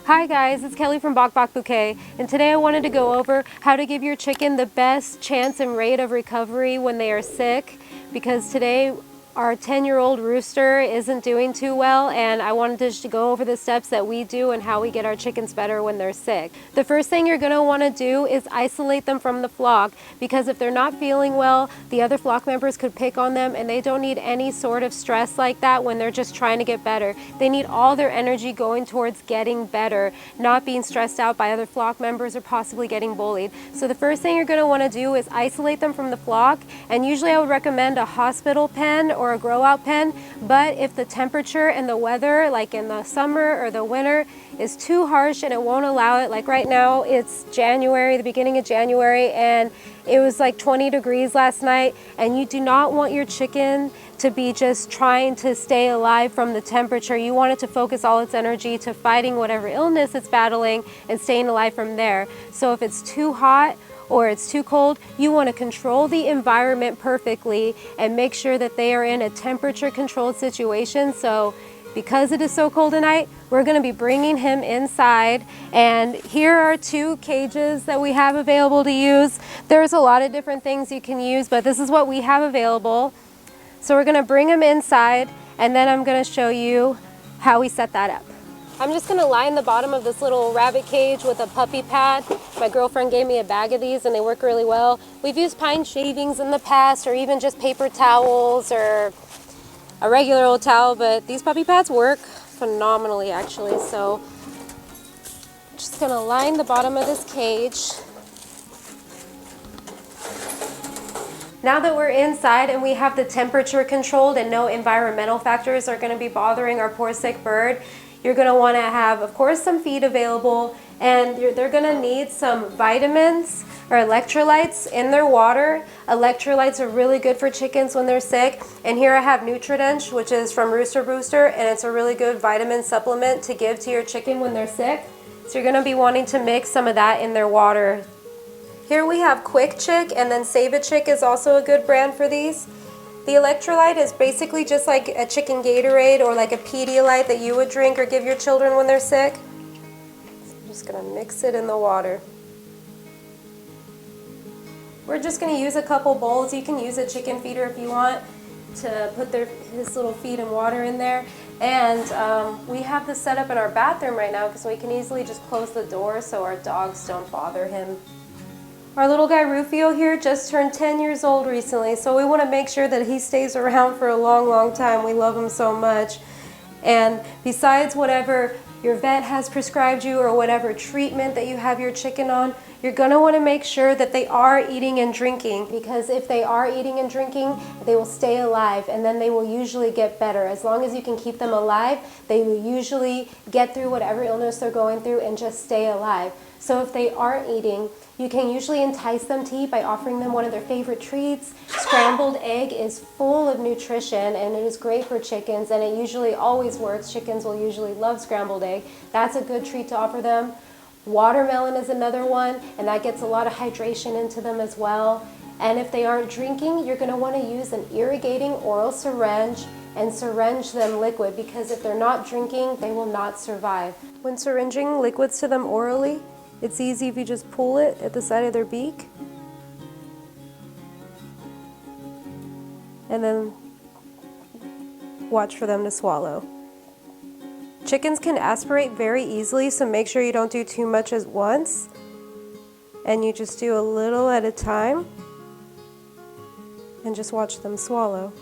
Hi guys, it's Kelly from Bok Bok Bouquet, and today I wanted to go over how to give your chicken the best chance and rate of recovery when they are sick, because today our 10-year-old rooster isn't doing too well, and I wanted to just go over the steps that we do and how we get our chickens better when they're sick. The first thing you're going to want to do is isolate them from the flock, because if they're not feeling well, the other flock members could pick on them, and they don't need any sort of stress like that when they're just trying to get better. They need all their energy going towards getting better, not being stressed out by other flock members or possibly getting bullied. So the first thing you're going to want to do is isolate them from the flock, and usually I would recommend a hospital pen or a grow out pen, but if the temperature and the weather, like in the summer or the winter, is too harsh and it won't allow it, like right now it's January, the beginning of January, and it was like 20 degrees last night, and you do not want your chicken to be just trying to stay alive from the temperature. You want it to focus all its energy to fighting whatever illness it's battling and staying alive from there. So if it's too hot or it's too cold, you want to control the environment perfectly and make sure that they are in a temperature controlled situation. So because it is so cold tonight, we're going to be bringing him inside, and here are 2 cages that we have available to use. There's a lot of different things you can use, but this is what we have available. So we're going to bring him inside, and then I'm going to show you how we set that up. I'm just going to line the bottom of this little rabbit cage with a puppy pad. My girlfriend gave me a bag of these and they work really well. We've used pine shavings in the past, or even just paper towels or a regular old towel, but these puppy pads work phenomenally actually. So I'm just going to line the bottom of this cage. Now that we're inside and we have the temperature controlled and no environmental factors are going to be bothering our poor sick bird, you're going to want to have, of course, some feed available, and they're going to need some vitamins or electrolytes in their water. Electrolytes are really good for chickens when they're sick, and here I have Nutridench, which is from Rooster Booster, and it's a really good vitamin supplement to give to your chicken when they're sick. So you're going to be wanting to mix some of that in their water. Here we have Quick Chick, and then Save a Chick is also a good brand for these. The electrolyte is basically just like a chicken Gatorade or like a Pedialyte that you would drink or give your children when they're sick. I'm just going to mix it in the water. We're just going to use a couple bowls. You can use a chicken feeder if you want to put his little feed and water in there. And we have this set up in our bathroom right now because we can easily just close the door so our dogs don't bother him. Our little guy Rufio here just turned 10 years old recently, so we want to make sure that he stays around for a long, long time. We love him so much. And besides whatever your vet has prescribed you or whatever treatment that you have your chicken on, you're going to want to make sure that they are eating and drinking, because if they are eating and drinking, they will stay alive, and then they will usually get better. As long as you can keep them alive, they will usually get through whatever illness they're going through and just stay alive. So if they aren't eating, you can usually entice them to eat by offering them one of their favorite treats. Scrambled egg is full of nutrition and it is great for chickens, and it usually always works. Chickens will usually love scrambled egg. That's a good treat to offer them. Watermelon is another one, and that gets a lot of hydration into them as well. And if they aren't drinking, you're going to want to use an irrigating oral syringe and syringe them liquid, because if they're not drinking, they will not survive. When syringing liquids to them orally, it's easy if you just pull it at the side of their beak and then watch for them to swallow. Chickens can aspirate very easily, so make sure you don't do too much at once, and you just do a little at a time and just watch them swallow.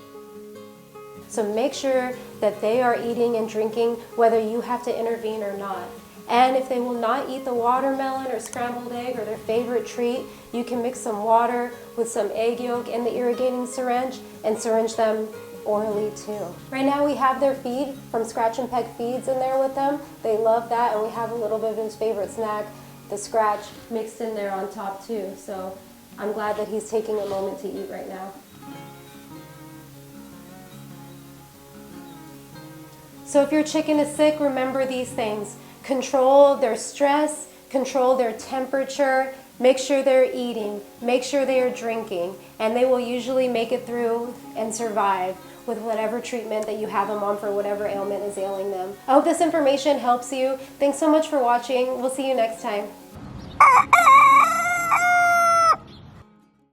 So make sure that they are eating and drinking whether you have to intervene or not. And if they will not eat the watermelon or scrambled egg or their favorite treat, you can mix some water with some egg yolk in the irrigating syringe and syringe them orally too. Right now we have their feed from Scratch and Peck Feeds in there with them. They love that, and we have a little bit of his favorite snack, the Scratch, mixed in there on top too. So I'm glad that he's taking a moment to eat right now. So if your chicken is sick, remember these things. Control their stress, control their temperature, make sure they're eating, make sure they are drinking, and they will usually make it through and survive. with whatever treatment that you have them on for whatever ailment is ailing them. I hope this information helps you. Thanks so much for watching. We'll see you next time.